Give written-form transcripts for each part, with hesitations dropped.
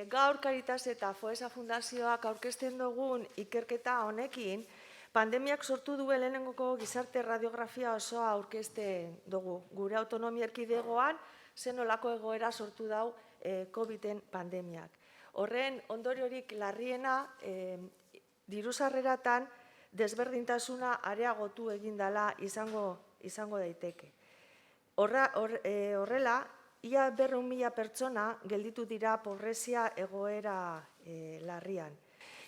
Gaur Caritas eta Foessa Fundazioak aurkezten dugun ikerketa honekin, pandemiak sortu duen lehenengoko gizarte radiografia osoa aurkezten dugu. Gure autonomia erkidegoan zenolako egoera sortu dau COVID-en pandemiak. Horren ondoriorik larriena diru-sarreratan desberdintasuna areagotu egin dela izango daiteke. Horrela, ia 200.000 pertsona gelditu dira pobrezia egoera larrian.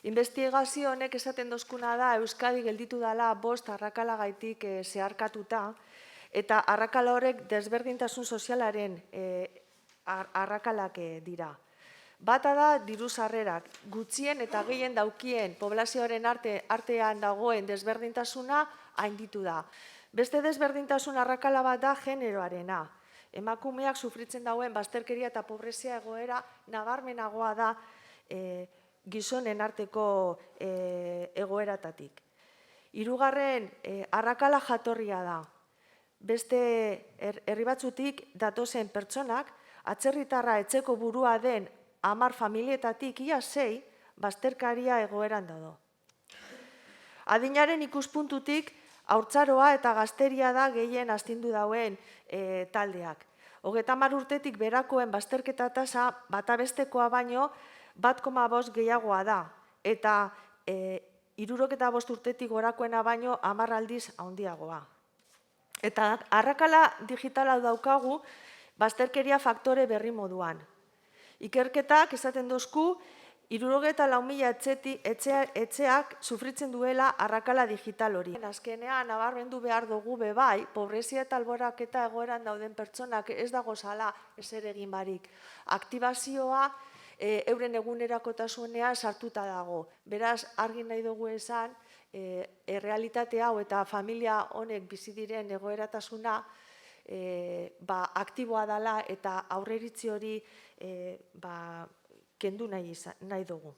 Investigazio honek esaten dozkuna da Euskadi gelditu dela 5 arrakalagaitik zeharkatuta, eta arrakala horrek desberdintasun sozialaren arrakalak dira. Bata da diru-sarrerak, gutxien eta gehien daukien poblazioaren artean dagoen desberdintasuna hainditu da. Beste desberdintasun arrakala bat da generoarena. Emakumeak sufritzen dauen bazterkeria eta pobrezia egoera nabarmenagoa da gizonen arteko egoeratatik. Hirugarren arrakala jatorria da. Beste herri batzutik datozen pertsonak, atzerritarra etxeko burua den 10 familietatik ia 6 bazterkaria egoeran dago. Adinaren ikuspuntutik, haurtzaroa eta gazteria da gehien astindu dauen taldeak. 30 urtetik berakoen bazterketa tasa bata bestekoa baino 1,5 gehiagoa da, eta 65 urtetik gorakoena baino 10 aldiz handiagoa. Eta arrakala digitala daukagu bazterkeria faktore berri moduan. Ikerketak esaten dozku, 64.000 etxeak sufritzen duela arrakala digital hori. Azkenean, nabarmendu behar dugu bebai, pobrezia eta alboraketa egoeran dauden pertsonak ez dago zala ezer egin barik. Aktibazioa euren egunerakotasunean sartuta dago. Beraz, argi nahi dugu esan, errealitate hau eta familia honek bizi diren egoeratasuna aktiboa dela eta aurreiritzi hori kendu nahi dugu.